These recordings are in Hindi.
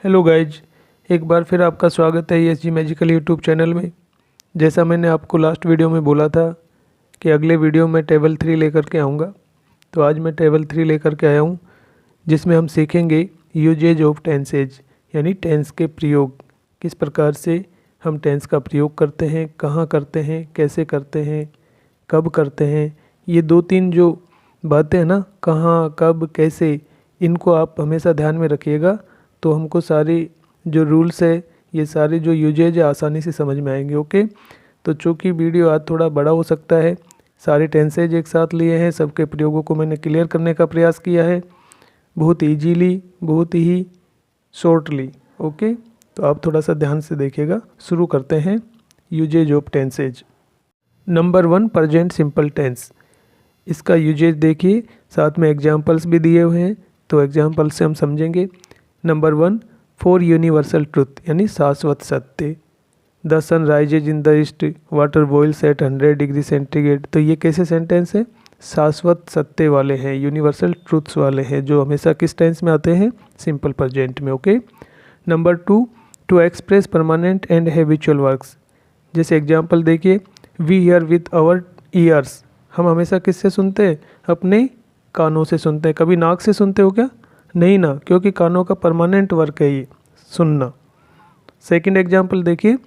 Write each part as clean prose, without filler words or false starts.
हेलो गाइज, एक बार फिर आपका स्वागत है ESG मैजिकल यूट्यूब चैनल में। जैसा मैंने आपको लास्ट वीडियो में बोला था कि अगले वीडियो में टेबल 3 लेकर के आऊँगा, तो आज मैं टेबल 3 लेकर के आया हूँ, जिसमें हम सीखेंगे यूजेज ऑफ टेंसेज, यानी टेंस के प्रयोग। किस प्रकार से हम टेंस का प्रयोग करते हैं, कहाँ करते हैं, कैसे करते हैं, कब करते हैं। ये 2-3 जो बातें हैं ना, कहाँ, कब, कैसे, इनको आप हमेशा ध्यान में रखिएगा, तो हमको सारी जो रूल्स है, ये सारे जो यूजेज है, आसानी से समझ में आएंगे। ओके, तो चूँकि वीडियो आज थोड़ा बड़ा हो सकता है, सारे टेंसेज एक साथ लिए हैं, सबके प्रयोगों को मैंने क्लियर करने का प्रयास किया है, बहुत ईजीली, बहुत ही शॉर्टली। ओके, तो आप थोड़ा सा ध्यान से देखिएगा। शुरू करते हैं uses of tenses. Number 1, present simple tense. इसका यूजेज देखिए, साथ में एग्जाम्पल्स भी दिए हुए हैं, तो एग्जाम्पल से हम समझेंगे। नंबर 1, फॉर यूनिवर्सल ट्रुथ, यानी शाश्वत सत्य। The sun rises in the east, water boils at 100 degree centigrade. तो ये कैसे सेंटेंस है? शाश्वत सत्य वाले हैं, यूनिवर्सल ट्रुथ्स वाले हैं, जो हमेशा किस टेंस में आते हैं? सिंपल प्रेजेंट में। Okay. Number 2, to express permanent and habitual works. जैसे एग्जाम्पल देखिए, we hear with our ears. हम हमेशा किससे सुनते हैं? अपने कानों से सुनते हैं। कभी नाक से सुनते हो क्या? नहीं ना, क्योंकि कानों का परमानेंट वर्क है ये सुनना। सेकंड एग्जांपल देखिए,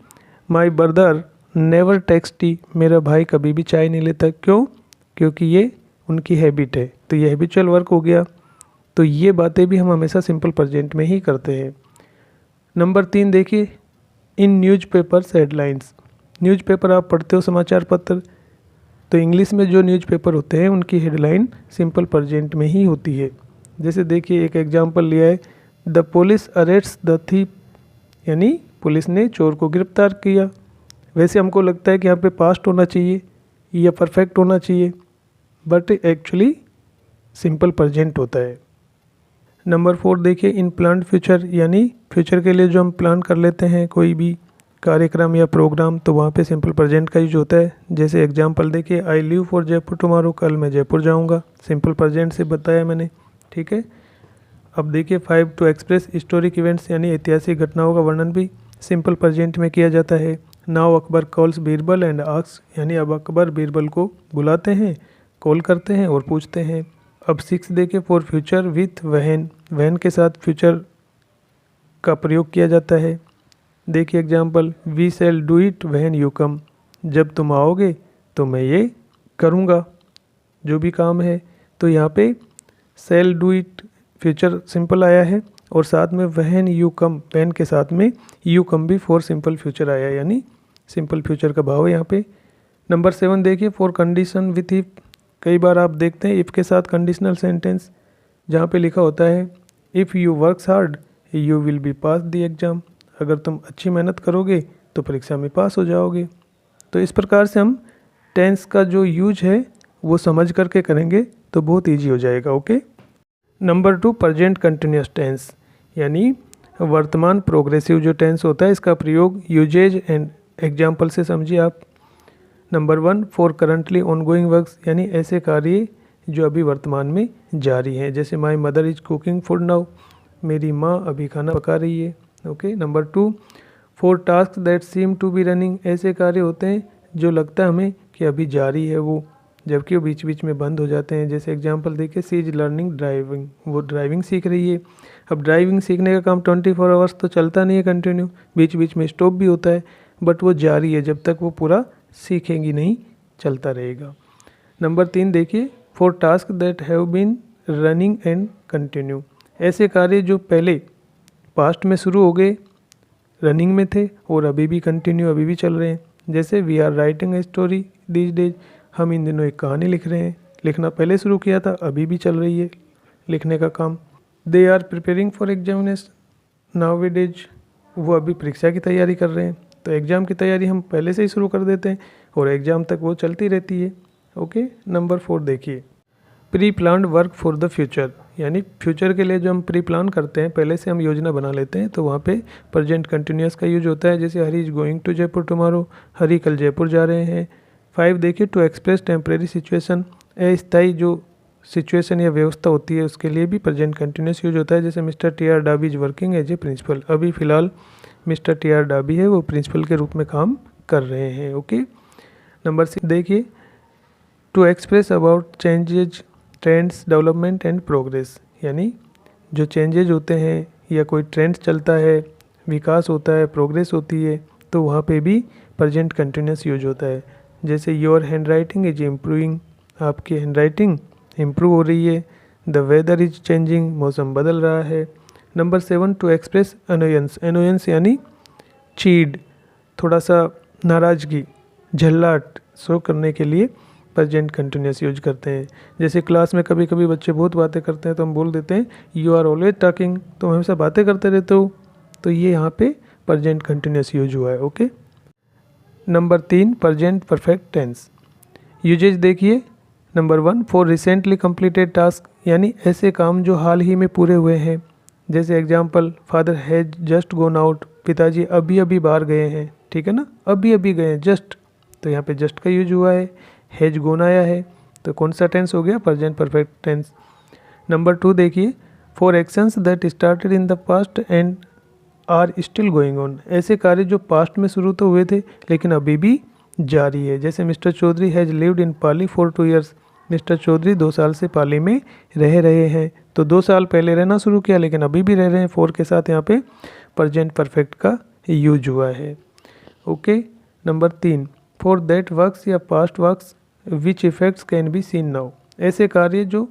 my brother never takes tea. मेरा भाई कभी भी चाय नहीं लेता। क्यों? क्योंकि ये उनकी हैबिट है, तो ये हैबिचुअल वर्क हो गया। तो ये बातें भी हम हमेशा सिंपल प्रेजेंट में ही करते हैं। नंबर 3 देखिए, इन न्यूज़पेपर्स हेडलाइंस। न्यूज़पेपर आप पढ़ते हो, समाचार पत्र, तो इंग्लिश में जो न्यूज़पेपर होते हैं उनकी हेडलाइन सिंपल प्रेजेंट में ही होती है। जैसे देखिए, एक एग्जांपल लिया है, the police arrest the thief, यानी पुलिस ने चोर को गिरफ्तार किया। वैसे हमको लगता है कि यहाँ पे पास्ट होना चाहिए या परफेक्ट होना चाहिए, बट एक्चुअली सिंपल प्रेजेंट होता है। नंबर 4 देखिए, इन प्लान्ड फ्यूचर, यानी फ्यूचर के लिए जो हम प्लान कर लेते हैं कोई भी कार्यक्रम या प्रोग्राम, तो वहाँ पे सिंपल प्रेजेंट का यूज होता है। जैसे एग्जांपल देखिए, I leave for Jaipur tomorrow, कल मैं जयपुर जाऊँगा। सिंपल प्रेजेंट से बताया मैंने, ठीक है। अब देखिए 5, टू एक्सप्रेस हिस्टोरिक इवेंट्स, यानी ऐतिहासिक घटनाओं का वर्णन भी सिंपल प्रेजेंट में किया जाता है। Now Akbar calls Birbal and asks, यानी अब अकबर बीरबल को बुलाते हैं, कॉल करते हैं और पूछते हैं। अब 6 देखिए, फॉर फ्यूचर विथ वहन, वहन के साथ फ्यूचर का प्रयोग किया जाता है। देखिए example, we shall do it when you come. जब तुम आओगे तो मैं ये करूँगा, जो भी काम है। तो यहाँ पे शैल डू इट फ्यूचर सिंपल आया है, और साथ में व्हेन यू कम, व्हेन के साथ में यू कम भी फॉर सिंपल फ्यूचर आया, यानी सिंपल फ्यूचर का भाव है यहाँ पे। नंबर 7 देखिए, फॉर कंडीशन विथ इफ़। कई बार आप देखते हैं इफ़ के साथ कंडीशनल सेंटेंस, जहाँ पे लिखा होता है if you works hard you will be pass the exam. अगर तुम अच्छी मेहनत करोगे तो परीक्षा में पास हो जाओगे। तो इस प्रकार से हम टेंस का जो यूज है वो समझ करके करेंगे तो बहुत ईजी हो जाएगा। Okay. Number 2, present continuous tense, यानी वर्तमान प्रोग्रेसिव जो टेंस होता है, इसका प्रयोग यूजेज एंड एग्जाम्पल से समझिए आप। Number 1, for currently ongoing works, यानी ऐसे कार्य जो अभी वर्तमान में जारी हैं। जैसे my mother is cooking food now, मेरी माँ अभी खाना पका रही है। Okay. Number 2, for task that seem to be running, ऐसे कार्य होते हैं जो लगता है हमें कि अभी जारी है वो, जबकि वो बीच बीच में बंद हो जाते हैं। जैसे एग्जांपल देखिए, सी इज लर्निंग ड्राइविंग, वो ड्राइविंग सीख रही है। अब ड्राइविंग सीखने का काम 24 आवर्स तो चलता नहीं है कंटिन्यू, बीच बीच में स्टॉप भी होता है, बट वो जारी है, जब तक वो पूरा सीखेंगी नहीं चलता रहेगा। नंबर 3 देखिए, for task that have been running and continue, ऐसे कार्य जो पहले पास्ट में शुरू हो गए, रनिंग में थे और अभी भी कंटिन्यू, अभी भी चल रहे हैं। जैसे we are writing a story these days, हम इन दिनों एक कहानी लिख रहे हैं। लिखना पहले शुरू किया था, अभी भी चल रही है लिखने का काम। They are preparing for examination now we days, वो अभी परीक्षा की तैयारी कर रहे हैं। तो एग्ज़ाम की तैयारी हम पहले से ही शुरू कर देते हैं और एग्ज़ाम तक वो चलती रहती है। ओके। नंबर 4 देखिए, pre planned work for the future, यानी फ्यूचर के लिए जो हम प्री प्लान करते हैं, पहले से हम योजना बना लेते हैं, तो वहाँ पे प्रेजेंट कंटिन्यूस का यूज होता है। जैसे Hari is going to Jaipur tomorrow, Hari कल जयपुर जा रहे हैं। 5 देखिए, टू एक्सप्रेस टेम्परेरी सिचुएशन, अस्थायी जो सिचुएशन या व्यवस्था होती है उसके लिए भी प्रेजेंट कंटिन्यूस यूज होता है। जैसे mister T R Dabi is working as a principal, अभी फ़िलहाल मिस्टर टी आर डाबी है वो प्रिंसिपल के रूप में काम कर रहे हैं। ओके, नंबर 6 देखिए, to express about changes, trends, development and progress, यानी जो चेंजेज होते हैं या कोई ट्रेंड चलता है, विकास होता है, प्रोग्रेस होती है, तो वहाँ पे भी प्रेजेंट कंटिन्यूस यूज होता है। जैसे your hand writing is improving, आपकी हैंड राइटिंग इम्प्रूव हो रही है। द वेदर इज चेंजिंग, मौसम बदल रहा है। Number 7 to express annoyance, annoyance यानी चीड, थोड़ा सा नाराज़गी, झल्लाहट शो करने के लिए प्रेजेंट कंटिन्यूस यूज करते हैं। जैसे क्लास में कभी कभी बच्चे बहुत बातें करते हैं तो हम बोल देते हैं यू आर ऑलवेज टॉकिंग, तो हमेशा बातें करते रहते हो, तो ये यहाँ पे प्रेजेंट कंटिन्यूस यूज हुआ है। Okay, number 3 present perfect tense usages देखिए। Number 1 for recently completed task, यानी ऐसे काम जो हाल ही में पूरे हुए हैं। जैसे example father has just gonna out, पिताजी अभी अभी बाहर गए हैं, ठीक है ना, अभी अभी गए हैं जस्ट, तो यहाँ पे जस्ट का यूज हुआ है। हैज गोन आया है, तो कौन सा टेंस हो गया, प्रेजेंट परफेक्ट टेंस। नंबर 2 देखिए, for actions that started in the past and are still going on, ऐसे कार्य जो पास्ट में शुरू तो हुए थे लेकिन अभी भी जारी है। जैसे mister Chaudhary has lived in Pali for 2 years, mister Chaudhary 2 साल से पाली में रह रहे हैं, तो 2 साल पहले रहना शुरू किया लेकिन अभी भी रह रहे हैं। 4 के साथ यहाँ पे प्रेजेंट परफेक्ट का यूज हुआ है। Okay, number 3 for that works या past works which effects can be seen now, ऐसे कार्य जो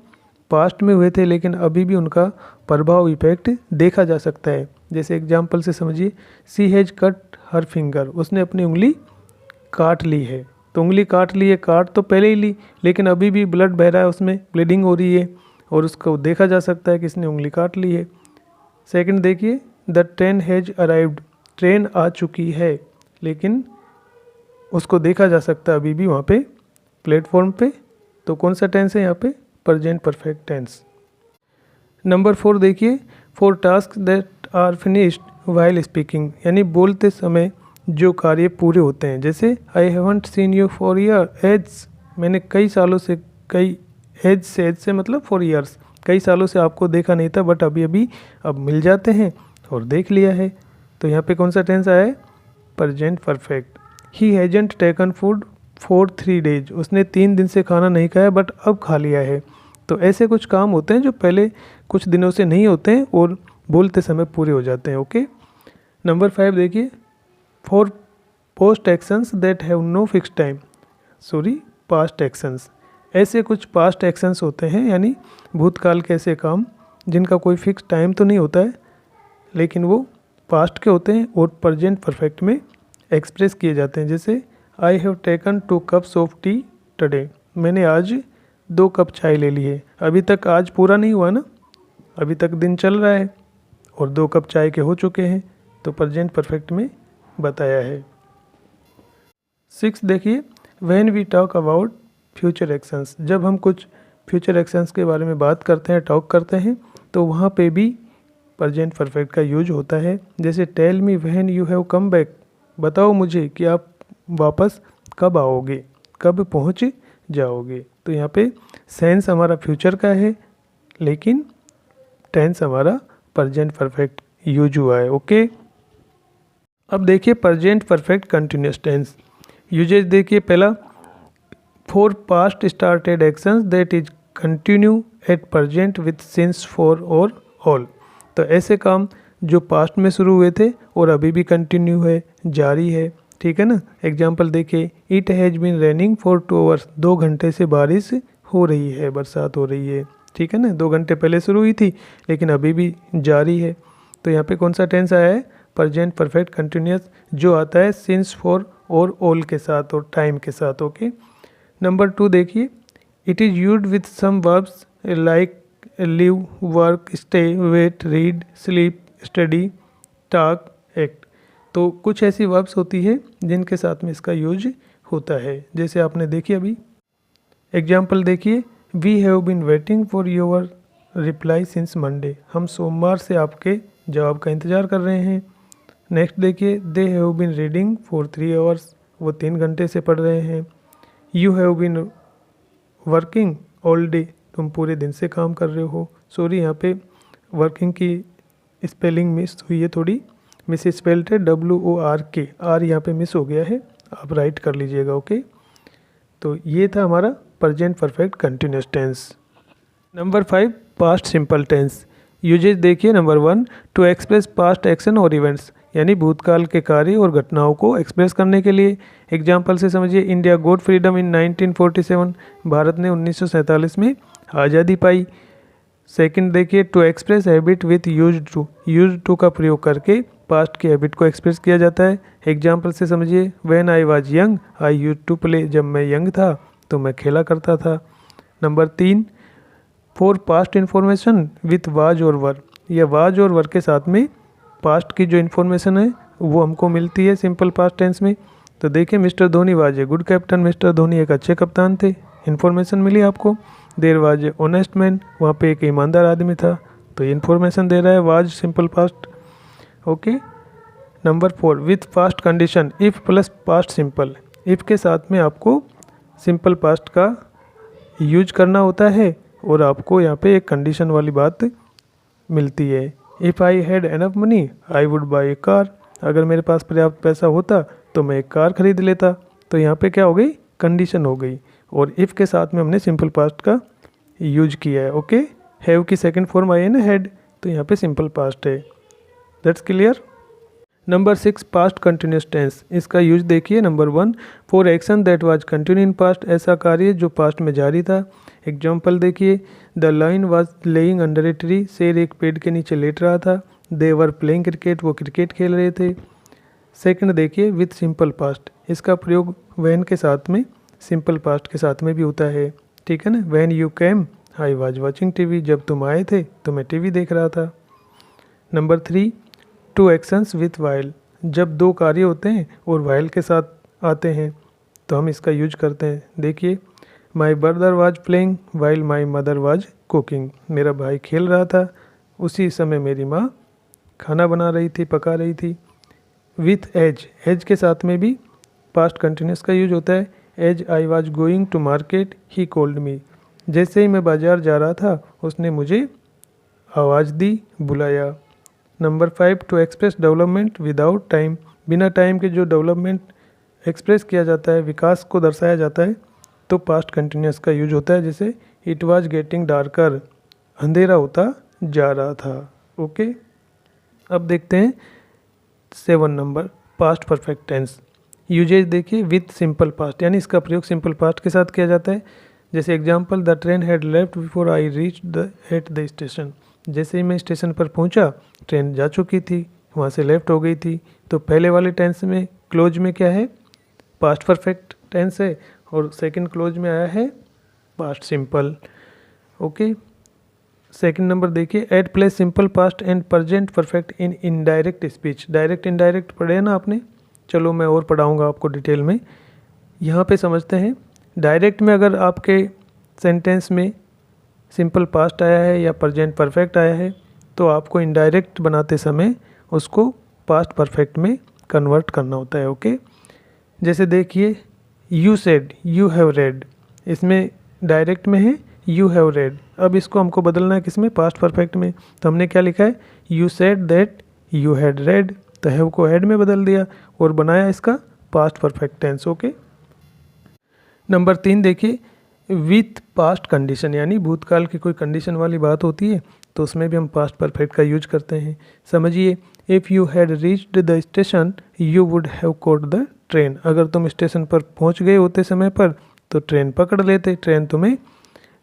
पास्ट में हुए थे लेकिन अभी भी उनका प्रभाव इफेक्ट देखा जा सकता है। जैसे एग्जाम्पल से समझिए, सी हैज कट हर फिंगर, उसने अपनी उंगली काट ली है, तो उंगली काट ली है, काट तो पहले ही ली लेकिन अभी भी ब्लड बह रहा है, उसमें ब्लीडिंग हो रही है और उसको देखा जा सकता है कि इसने उंगली काट ली है। सेकंड देखिए, the train has arrived, train आ चुकी है लेकिन उसको देखा जा सकता है अभी भी वहाँ पे प्लेटफॉर्म पे, तो कौन सा टेंस है यहाँ पे, प्रेजेंट परफेक्ट टेंस। नंबर 4 देखिए, for task that are finished while speaking, यानी बोलते समय जो कार्य पूरे होते हैं। जैसे I haven't seen you for years, मैंने कई सालों से, कई एज से मतलब फॉर ईयर्स, कई सालों से आपको देखा नहीं था बट अभी अभी अब मिल जाते हैं और देख लिया है, तो यहाँ पे कौन सा टेंस आया है, present perfect. He hasn't taken food for 3 days, उसने 3 दिन से खाना नहीं खाया बट अब खा लिया है। तो ऐसे कुछ काम होते हैं जो पहले कुछ दिनों से नहीं होते हैं और बोलते समय पूरे हो जाते हैं। ओके, नंबर 5 देखिए, for post actions that have no fix time, sorry past actions, ऐसे कुछ पास्ट एक्शंस होते हैं यानी भूतकाल के ऐसे काम जिनका कोई फिक्स टाइम तो नहीं होता है लेकिन वो पास्ट के होते हैं और प्रेजेंट परफेक्ट में एक्सप्रेस किए जाते हैं। जैसे I have taken 2 cups of T today, मैंने आज 2 कप चाय ले ली है, अभी तक आज पूरा नहीं हुआ ना, अभी तक दिन चल रहा है और 2 कप चाय के हो चुके हैं, तो प्रेजेंट परफेक्ट में बताया है। 6 देखिए, when we talk about future actions, जब हम कुछ फ्यूचर एक्शंस के बारे में बात करते हैं, टॉक करते हैं, तो वहाँ पे भी प्रेजेंट परफेक्ट का यूज होता है। जैसे tell me when you have come back, बताओ मुझे कि आप वापस कब आओगे, कब पहुँच जाओगे, तो यहाँ पे सेंस हमारा फ्यूचर का है लेकिन टेंस हमारा प्रेजेंट परफेक्ट यूज हुआ है। ओके, अब देखिए present perfect continuous tense usages देखिए। पहला, for past started actions that is continue at present with since for और ऑल, तो ऐसे काम जो पास्ट में शुरू हुए थे और अभी भी कंटिन्यू है, जारी है, ठीक है ना। एग्जाम्पल देखिए, it has been raining for 2 hours, 2 घंटे से बारिश हो रही है, बरसात हो रही है, ठीक है ना, 2 घंटे पहले शुरू हुई थी लेकिन अभी भी जारी है, तो यहाँ पे कौन सा टेंस आया है, प्रेजेंट परफेक्ट कंटिन्यूस, जो आता है सिंस फॉर और ऑल के साथ और टाइम के साथ। ओके, नंबर 2 देखिए, it is used with some verbs like live, work, stay, wait, read, sleep, study, talk, act, तो कुछ ऐसी वर्ब्स होती है जिनके साथ में इसका यूज होता है। जैसे आपने देखी अभी एग्जाम्पल देखिए, we have been waiting for your reply since Monday, हम सोमवार से आपके जवाब का इंतज़ार कर रहे हैं। नेक्स्ट देखिए, they have been reading for 3 hours, वो 3 घंटे से पढ़ रहे हैं। You have been working all day, तुम पूरे दिन से काम कर रहे हो। सॉरी, यहाँ पे वर्किंग की स्पेलिंग मिस हुई है, थोड़ी मिस स्पेल्ड है, WORK, आर यहाँ पे मिस हो गया है, आप राइट कर लीजिएगा। ओके, तो ये था हमारा present perfect continuous tense. Number 5, past simple tense. Usages देखिए। Number 1, to express past action और इवेंट्स, यानी भूतकाल के कार्य और घटनाओं को एक्सप्रेस करने के लिए। एग्जाम्पल से समझिए, इंडिया गॉट फ्रीडम इन 1947, भारत ने 1947 में आज़ादी पाई। सेकंड देखिए, to express habit with use to का प्रयोग करके पास्ट की हैबिट को एक्सप्रेस किया जाता है। एग्जाम्पल से समझिए, when I was young I used to play, जब मैं यंग था तो मैं खेला करता था। Number 3, for past information with was और वर, यह वाज और वर के साथ में पास्ट की जो इन्फॉर्मेशन है वो हमको मिलती है सिंपल पास्ट टेंस में। तो देखिए, mister Dhoni was a good captain, mister Dhoni एक अच्छे कप्तान थे, इन्फॉर्मेशन मिली आपको। There was a honest man, वहाँ पे एक ईमानदार आदमी था, तो इन्फॉर्मेशन दे रहा है was simple past. Okay. Number 4, with past condition if plus past simple, if के साथ में आपको सिंपल पास्ट का यूज करना होता है और आपको यहाँ पे एक कंडीशन वाली बात मिलती है। If I had enough money I would buy A car, अगर मेरे पास पर्याप्त पैसा होता तो मैं एक कार खरीद लेता। तो यहाँ पे क्या हो गई, कंडीशन हो गई, और इफ़ के साथ में हमने सिंपल पास्ट का यूज किया है। ओके, हैव की सेकंड फॉर्म आई है ना हैड, तो यहाँ पे सिंपल पास्ट है। That's clear. Number 6, past continuous tense, इसका यूज देखिए। Number 1, for action that was continue in past, ऐसा कार्य जो पास्ट में जारी था। एग्जाम्पल देखिए, the lion was laying under a tree, शेर एक पेड़ के नीचे लेट रहा था। दे वर प्लेइंग क्रिकेट, वो क्रिकेट खेल रहे थे। सेकंड देखिए, विथ सिंपल पास्ट, इसका प्रयोग वैन के साथ में सिंपल पास्ट के साथ में भी होता है, ठीक है ना। When you came I was watching TV, जब तुम आए थे तो मैं टीवी देख रहा था। Number 3, two actions with while, जब दो कार्य होते हैं और वाइल के साथ आते हैं तो हम इसका यूज करते हैं। देखिए, my brother was playing while my mother was cooking, मेरा भाई खेल रहा था उसी समय मेरी माँ खाना बना रही थी, पका रही थी। विथ एज, एज के साथ में भी पास्ट कंटिन्यूस का यूज होता है। As I was going to market he called me, जैसे ही मैं बाजार जा रहा था उसने मुझे आवाज़ दी, बुलाया। Number 5, to express development without time, बिना टाइम के जो डेवलपमेंट एक्सप्रेस किया जाता है, विकास को दर्शाया जाता है, तो पास्ट कंटिन्यूस का यूज होता है। जैसे इट वाज गेटिंग डार्कर, अंधेरा होता जा रहा था। ओके, अब देखते हैं 7 number, past perfect tense. Usages देखिए, विथ सिंपल पास्ट, यानी इसका प्रयोग सिंपल पास्ट के साथ किया जाता है। जैसे example, the train had left before I reach at the station, जैसे ही मैं स्टेशन पर पहुंचा ट्रेन जा चुकी थी, वहाँ से लेफ्ट हो गई थी। तो पहले वाले टेंस में क्लोज में क्या है, पास्ट परफेक्ट टेंस है, और सेकंड क्लोज में आया है past simple. Okay, second number देखिए, at place simple past and present perfect in indirect speech, direct indirect पढ़े ना आपने, चलो मैं और पढ़ाऊँगा आपको डिटेल में। यहाँ पे समझते हैं, डायरेक्ट में अगर आपके सेंटेंस में सिंपल पास्ट आया है या प्रेजेंट परफेक्ट आया है तो आपको इनडायरेक्ट बनाते समय उसको पास्ट परफेक्ट में कन्वर्ट करना होता है। ओके, जैसे देखिए, you said you have read, इसमें डायरेक्ट में है यू हैव रेड, अब इसको हमको बदलना है किसमें, पास्ट परफेक्ट में। तो हमने क्या लिखा है, you said that you had read, तो हैव को हैड में बदल दिया और बनाया इसका past perfect tense. Okay, number 3 देखिए, विथ पास्ट कंडीशन, यानी भूतकाल की कोई कंडीशन वाली बात होती है तो उसमें भी हम पास्ट परफेक्ट का यूज करते हैं। समझिए, if you had reached the station you would have caught the train, अगर तुम स्टेशन पर पहुंच गए होते समय पर तो ट्रेन पकड़ लेते, ट्रेन तुम्हें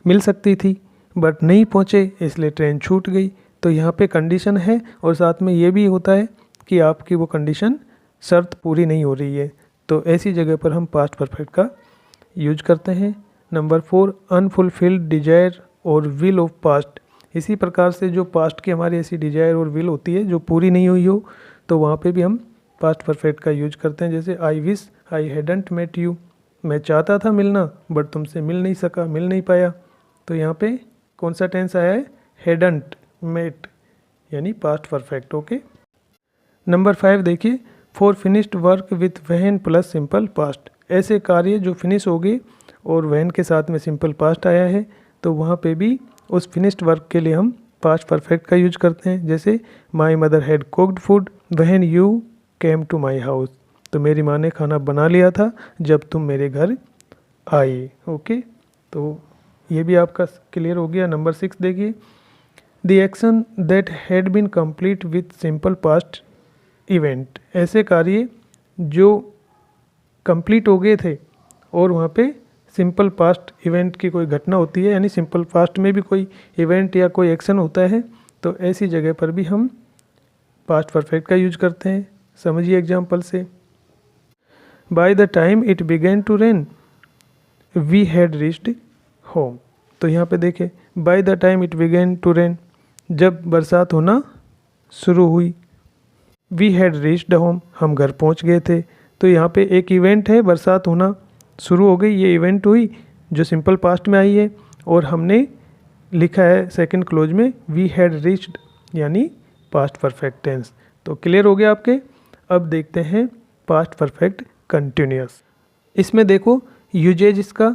मिल सकती थी, बट नहीं पहुंचे इसलिए ट्रेन छूट गई। तो यहाँ पे कंडीशन है और साथ में ये भी होता है कि आपकी वो कंडीशन शर्त पूरी नहीं हो रही है, तो ऐसी जगह पर हम पास्ट परफेक्ट का यूज करते हैं। नंबर 4, अनफुलफिल्ड डिजायर और विल ऑफ पास्ट, इसी प्रकार से जो पास्ट की हमारी ऐसी डिजायर और विल होती है जो पूरी नहीं हुई हो तो वहाँ पे भी हम पास्ट परफेक्ट का यूज करते हैं। जैसे I wish I hadn't met you, मैं चाहता था मिलना बट तुमसे मिल नहीं सका, मिल नहीं पाया। तो यहाँ पे कौन सा टेंस आया है, हैडंट मेट, यानी पास्ट परफेक्ट। ओके, नंबर 5 देखिए, for finished work with when plus simple past, ऐसे कार्य जो फिनिश हो गए और वैन के साथ में सिंपल पास्ट आया है तो वहाँ पे भी उस फिनिश्ड वर्क के लिए हम पास्ट परफेक्ट का यूज करते हैं। जैसे my mother had cooked food when you came to my house, तो मेरी माँ ने खाना बना लिया था जब तुम मेरे घर आए। ओके, तो ये भी आपका क्लियर हो गया। नंबर 6 देखिए, the action that had been complete with simple past event, ऐसे कार्य जो कंप्लीट हो गए थे और वहाँ पे सिंपल पास्ट इवेंट की कोई घटना होती है, यानी सिंपल पास्ट में भी कोई इवेंट या कोई एक्शन होता है, तो ऐसी जगह पर भी हम पास्ट परफेक्ट का यूज करते हैं। समझिए एग्जाम्पल से, by the time it began to rain we had reached home. तो यहाँ पे देखें, by the time it began to rain, जब बरसात होना शुरू हुई, वी हैड रीच्ड होम, हम घर पहुँच गए थे। तो यहाँ पे एक इवेंट है, बरसात होना शुरू हो गई, ये इवेंट हुई जो सिंपल पास्ट में आई है, और हमने लिखा है सेकंड क्लोज में वी हैड रीच्ड, यानी पास्ट परफेक्ट टेंस। तो क्लियर हो गया आपके। अब देखते हैं पास्ट परफेक्ट कंटिन्यूअस। इसमें देखो यूजेज इसका,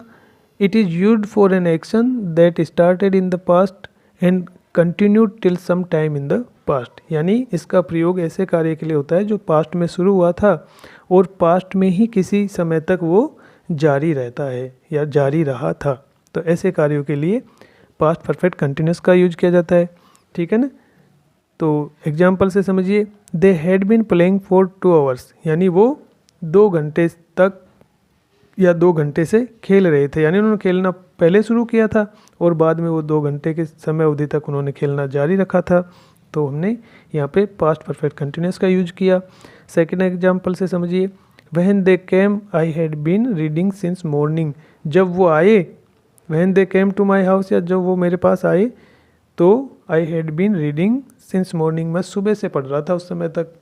it is used for an action that started in the past and continued till some time in the past, यानी इसका प्रयोग ऐसे कार्य के लिए होता है जो पास्ट में शुरू हुआ था और पास्ट में ही किसी समय तक वो जारी रहता है या जारी रहा था। तो ऐसे कार्यों के लिए पास्ट परफेक्ट कंटिन्यूअस का यूज किया जाता है। ठीक है ना। तो एग्जाम्पल से समझिए, they had been playing for 2 hours, यानी वो 2 घंटे तक या 2 घंटे से खेल रहे थे, यानी उन्होंने खेलना पहले शुरू किया था और बाद में वो 2 घंटे के समय अवधि तक उन्होंने खेलना जारी रखा था। तो हमने यहाँ पे पास्ट परफेक्ट कंटिन्यूअस का यूज किया। सेकेंड एग्जाम्पल से समझिए, when they came I had been reading since morning, जब वो आए, when they came to my house, या जब वो मेरे पास आए, तो I had been reading since morning, मैं सुबह से पढ़ रहा था उस समय तक।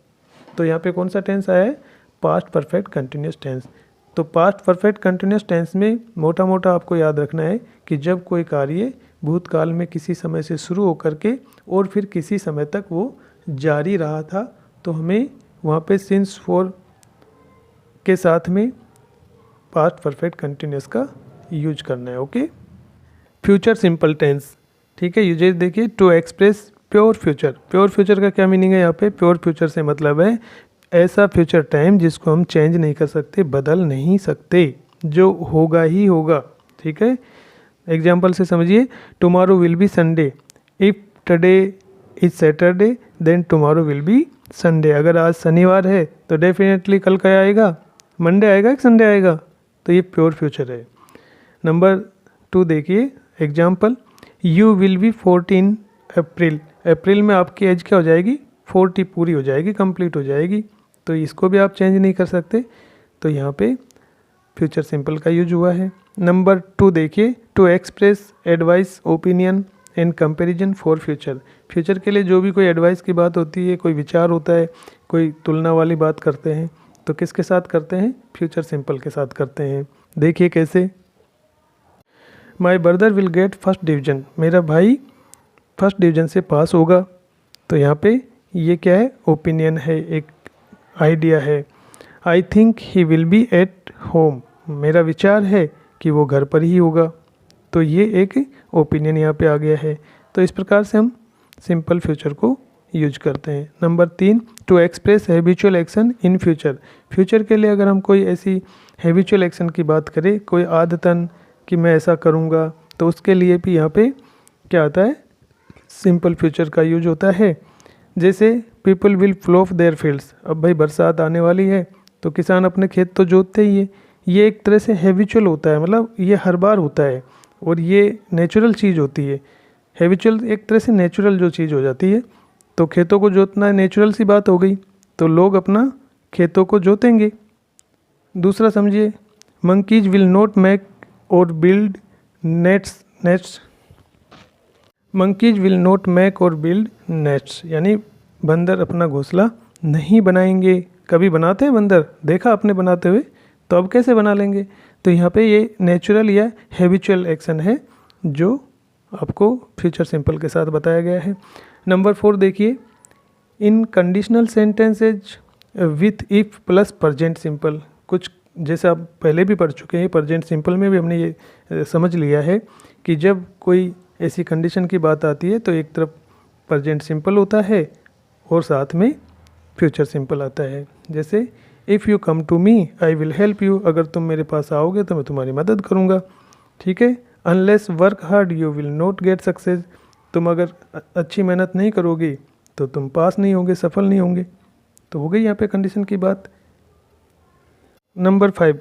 तो यहाँ पे कौन सा टेंस आया है? Past perfect continuous tense. तो पास्ट परफेक्ट कंटिन्यूअस टेंस में मोटा मोटा आपको याद रखना है कि जब कोई कार्य भूतकाल में किसी समय से शुरू होकर के और फिर किसी समय तक वो जारी रहा था, तो हमें वहाँ पे सिंस फॉर के साथ में पास्ट परफेक्ट कंटिन्यूअस का यूज करना है। ओके। फ्यूचर सिंपल टेंस, ठीक है। यूजेज देखिए, to express pure future. Pure future का क्या मीनिंग है यहाँ पे? प्योर फ्यूचर से मतलब है ऐसा फ्यूचर टाइम जिसको हम चेंज नहीं कर सकते, बदल नहीं सकते, जो होगा ही होगा। ठीक है। एग्जाम्पल से समझिए, tomorrow will be Sunday, if today is Saturday then tomorrow will be Sunday. अगर आज शनिवार है तो डेफिनेटली कल क्या आएगा? मंडे आएगा कि संडे आएगा? तो ये प्योर फ्यूचर है। नंबर 2 देखिए एग्जाम्पल, यू विल बी 14 अप्रैल। अप्रैल में आपकी एज क्या हो जाएगी? 40 पूरी हो जाएगी, कंप्लीट हो जाएगी। तो इसको भी आप चेंज नहीं कर सकते, तो यहाँ पे फ्यूचर सिंपल का यूज हुआ है। नंबर 2 देखिए, to express advice opinion and comparison for future. Future के लिए जो भी कोई एडवाइस की बात होती है, कोई विचार होता है, कोई तुलना वाली बात करते हैं, तो किसके साथ करते हैं? फ्यूचर सिंपल के साथ करते हैं। देखिए कैसे, my brother will get first division, मेरा भाई फर्स्ट डिवीज़न से पास होगा। तो यहाँ पे ये क्या है? ओपिनियन है, एक आइडिया है। I think he will be at home, मेरा विचार है कि वो घर पर ही होगा। तो ये एक ओपिनियन यहाँ पे आ गया है। तो इस प्रकार से हम सिंपल फ्यूचर को यूज करते हैं। Number 3, to express habitual action in future. Future के लिए अगर हम कोई ऐसी हैबिचुअल एक्शन की बात करें, कोई आदतन कि मैं ऐसा करूँगा, तो उसके लिए भी यहाँ पे क्या आता है? सिंपल फ्यूचर का यूज होता है। जैसे people will plough their fields, अब भाई बरसात आने वाली है तो किसान अपने खेत तो जोतते ही है। ये एक तरह से हैबिचुअल होता है, मतलब ये हर बार होता है और ये नेचुरल चीज़ होती है। हैबिचुअल एक तरह से नेचुरल जो चीज़ हो जाती है, तो खेतों को जोतना नेचुरल सी बात हो गई, तो लोग अपना खेतों को जोतेंगे। दूसरा समझिए, मंकीज विल नॉट मेक और build nets. Monkeys will not make और बिल्ड नेट्स, यानी बंदर अपना घोंसला नहीं बनाएंगे। कभी बनाते हैं बंदर? देखा आपने बनाते हुए, तो अब कैसे बना लेंगे? तो यहाँ पे ये नेचुरल या हैबिचुअल एक्शन है जो आपको फ्यूचर सिंपल के साथ बताया गया है। नंबर 4 देखिए, in conditional sentences with if plus present simple. कुछ जैसे आप पहले भी पढ़ चुके हैं, प्रेजेंट सिंपल में भी हमने ये समझ लिया है कि जब कोई ऐसी कंडीशन की बात आती है तो एक तरफ प्रेजेंट सिंपल होता है और साथ में फ्यूचर सिंपल आता है। जैसे if you come to me I will help you, अगर तुम मेरे पास आओगे तो मैं तुम्हारी मदद करूँगा। ठीक है। Unless work hard you will not get success, तुम अगर अच्छी मेहनत नहीं करोगे तो तुम पास नहीं होगे, सफल नहीं होंगे। तो हो गई यहाँ पे कंडीशन की बात। Number 5,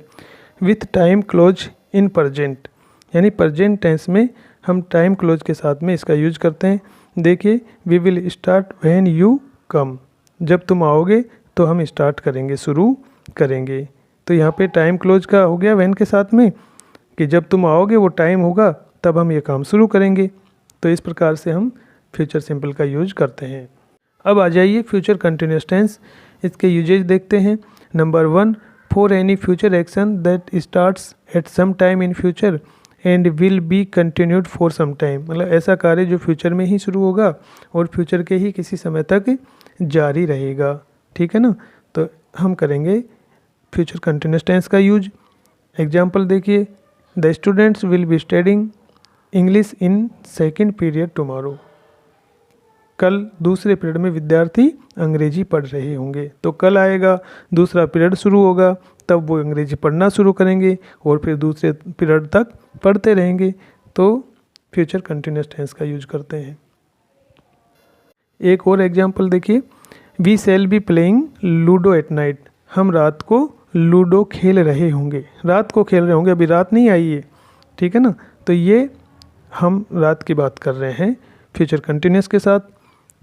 with time close in present, यानी प्रेजेंट टेंस में हम टाइम क्लोज के साथ में इसका यूज करते हैं। देखिए, we will start when you come, जब तुम आओगे तो हम स्टार्ट करेंगे, शुरू करेंगे। तो यहाँ पे टाइम क्लोज का हो गया व्हेन के साथ में कि जब तुम आओगे वो टाइम होगा तब हम ये काम शुरू करेंगे। तो इस प्रकार से हम फ्यूचर सिंपल का यूज करते हैं। अब आ जाइए फ्यूचर कंटिन्यूस टेंस, इसके यूजेज देखते हैं। Number 1, for any future action that starts at some time in future and will be continued for some time, मतलब ऐसा कार्य जो फ्यूचर में ही शुरू होगा और फ्यूचर के ही किसी समय तक जारी रहेगा। ठीक है ना। तो हम करेंगे फ्यूचर कंटिन्यूस टेंस का यूज। एग्जाम्पल देखिए, the students will be studying English in second period tomorrow, कल दूसरे पीरियड में विद्यार्थी अंग्रेजी पढ़ रहे होंगे। तो कल आएगा, दूसरा पीरियड शुरू होगा, तब वो अंग्रेजी पढ़ना शुरू करेंगे और फिर दूसरे पीरियड तक पढ़ते रहेंगे। तो फ्यूचर कंटिन्यूस टेंस का यूज करते हैं। एक और एग्जांपल देखिए, we shall be playing ludo at night, हम रात को लूडो खेल रहे होंगे, रात को खेल रहे होंगे, अभी रात नहीं आई है। ठीक है ना। तो ये हम रात की बात कर रहे हैं फ्यूचर कंटिन्यूस के साथ।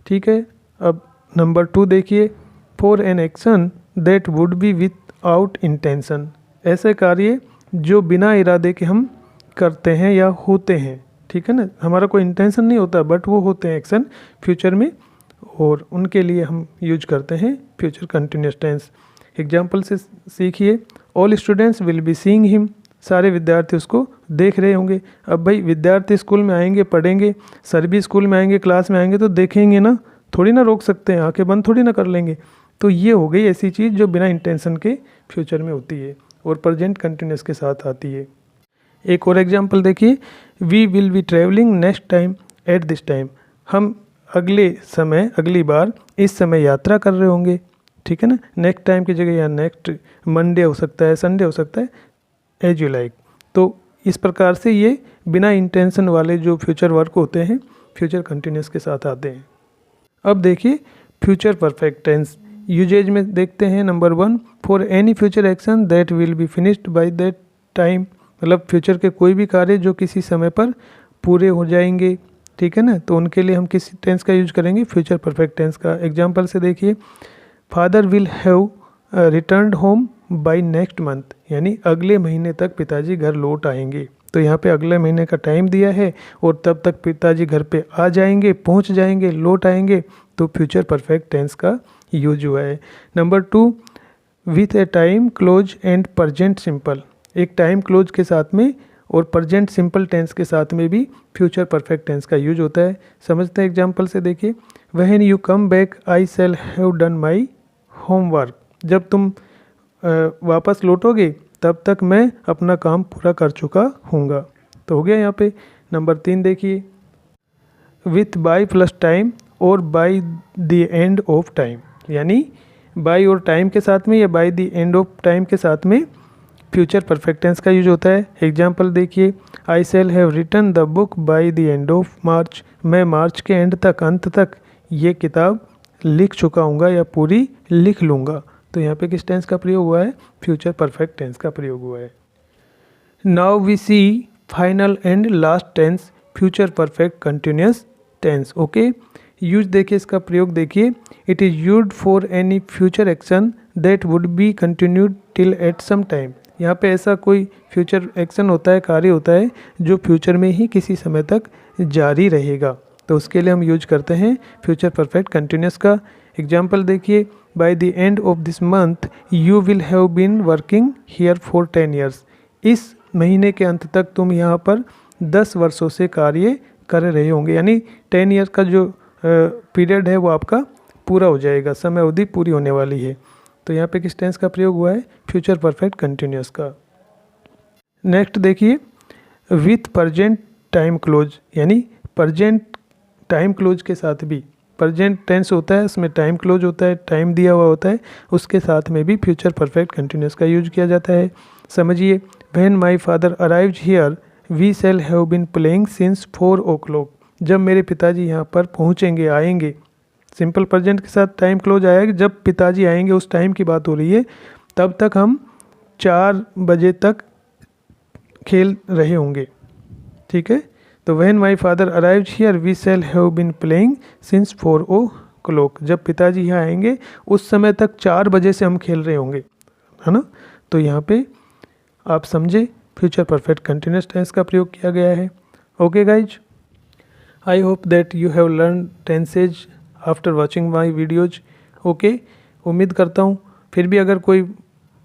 ठीक है। अब नंबर 2 देखिए, for an action that would be without intention, ऐसे कार्य जो बिना इरादे के हम करते हैं या होते हैं। ठीक है ना। हमारा कोई इंटेंशन नहीं होता बट वो होते हैं एक्शन फ्यूचर में, और उनके लिए हम यूज करते हैं फ्यूचर कंटिन्यूस टेंस। एग्जाम्पल से सीखिए, all students will be seeing him, सारे विद्यार्थी उसको देख रहे होंगे। अब भाई विद्यार्थी स्कूल में आएंगे, पढ़ेंगे, सर भी स्कूल में आएंगे, क्लास में आएंगे तो देखेंगे ना, थोड़ी ना रोक सकते हैं, आंखें बंद थोड़ी ना कर लेंगे। तो ये हो गई ऐसी चीज़ जो बिना इंटेंशन के फ्यूचर में होती है और प्रेजेंट कंटिन्यूस के साथ आती है। एक और एग्जाम्पल देखिए, we will be travelling next time at this time, हम अगले समय, अगली बार इस समय यात्रा कर रहे होंगे। ठीक है ना। नेक्स्ट टाइम की जगह या नेक्स्ट मंडे हो सकता है, संडे हो सकता है, एज यू लाइक। तो इस प्रकार से ये बिना इंटेंशन वाले जो फ्यूचर वर्क होते हैं फ्यूचर कंटिन्यूस के साथ आते हैं। अब देखिए फ्यूचर परफेक्ट टेंस यूजेज में देखते हैं। Number 1, for any future action that will be finished by that time, मतलब फ्यूचर के कोई भी कार्य जो किसी समय पर पूरे हो जाएंगे। ठीक है ना। तो उनके लिए हम किस टेंस का यूज करेंगे, फ्यूचर परफेक्ट टेंस का। एग्जाम्पल से देखिए, father will have returned home by next month, यानी अगले महीने तक पिताजी घर लौट आएंगे। तो यहाँ पे अगले महीने का टाइम दिया है और तब तक पिताजी घर पे आ जाएंगे, पहुँच जाएंगे, लौट आएंगे। तो फ्यूचर परफेक्ट टेंस का यूज हुआ है। Number 2, with A time close and present simple, एक टाइम क्लोज के साथ में और प्रेजेंट सिंपल टेंस के साथ में भी फ्यूचर परफेक्ट टेंस का यूज होता है। समझते हैं एग्जाम्पल से देखिए, when you come back I shall have done my homework, जब तुम वापस लौटोगे तब तक मैं अपना काम पूरा कर चुका हूँगा। तो हो गया यहाँ पे। नंबर 3 देखिए, विथ बाय प्लस टाइम और by the end of time, यानी बाय और टाइम के साथ में या by the end of time के साथ में फ्यूचर परफेक्ट टेंस का यूज होता है। एग्जाम्पल देखिए, I shall have written the book by the end of March, मैं मार्च के एंड तक, अंत तक ये किताब लिख चुका हूँगा या पूरी लिख लूँगा। तो यहाँ पे किस टेंस का प्रयोग हुआ है, फ्यूचर परफेक्ट टेंस का प्रयोग हुआ है। Now we see final and last tense, future perfect continuous tense. Okay, use देखिए, इसका प्रयोग देखिए, it is used for any future action that would be continued till at some time, यहाँ पे ऐसा कोई फ्यूचर एक्शन होता है, कार्य होता है जो फ्यूचर में ही किसी समय तक जारी रहेगा। तो उसके लिए हम यूज करते हैं फ्यूचर परफेक्ट कंटिन्यूस का। एग्जाम्पल देखिए, by the end of this month you will have been working here for 10 years, इस महीने के अंत तक तुम यहाँ पर 10 वर्षों से कार्य कर रहे होंगे, यानी 10 ईयर्स का जो पीरियड है वो आपका पूरा हो जाएगा, समय अवधि पूरी होने वाली है। तो यहाँ पे किस टेंस का प्रयोग हुआ है, फ्यूचर परफेक्ट कंटिन्यूस का। नेक्स्ट देखिए, विथ प्रेजेंट टाइम क्लोज, यानी प्रेजेंट टाइम क्लोज के साथ भी, प्रेजेंट टेंस होता है उसमें टाइम क्लोज होता है, टाइम दिया हुआ होता है, उसके साथ में भी फ्यूचर परफेक्ट कंटिन्यूस का यूज किया जाता है। समझिए, when my father arrived here we shall have been playing since 4 o'clock। जब मेरे पिताजी यहाँ पर पहुँचेंगे, आएंगे, सिंपल प्रेजेंट के साथ टाइम क्लोज आएगा, जब पिताजी आएंगे उस टाइम की बात हो रही है, तब तक हम 4 बजे तक खेल रहे होंगे। ठीक है, तो when my father arrived here we shall have been playing since 4 o'clock। जब पिताजी यहाँ आएंगे उस समय तक 4 बजे से हम खेल रहे होंगे, है ना। तो यहाँ पे आप समझे फ्यूचर परफेक्ट कंटिन्यूस टेंस का प्रयोग किया गया है। Okay guys, I hope that you have learn tenses after watching my videos. Okay, उम्मीद करता हूँ। फिर भी अगर कोई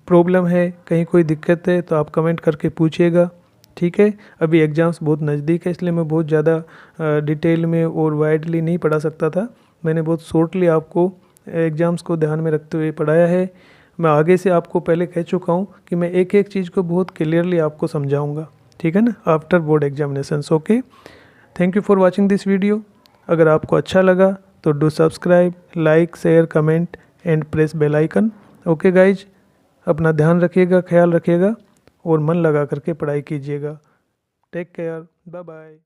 प्रॉब्लम है, कहीं कोई दिक्कत है, तो आप कमेंट करके पूछिएगा। ठीक है, अभी एग्ज़ाम्स बहुत नज़दीक है, इसलिए मैं बहुत ज़्यादा डिटेल में और वाइडली नहीं पढ़ा सकता था। मैंने बहुत शॉर्टली आपको एग्ज़ाम्स को ध्यान में रखते हुए पढ़ाया है। मैं आगे से आपको पहले कह चुका हूँ कि मैं एक एक चीज़ को बहुत क्लियरली आपको समझाऊँगा। ठीक है ना, after board examinations. Okay, thank you for watching this video. अगर आपको अच्छा लगा तो do subscribe, like, share, comment and press bell icon. Okay guys, अपना ध्यान रखिएगा, ख्याल रखिएगा और मन लगा करके पढ़ाई कीजिएगा। Take care, bye bye.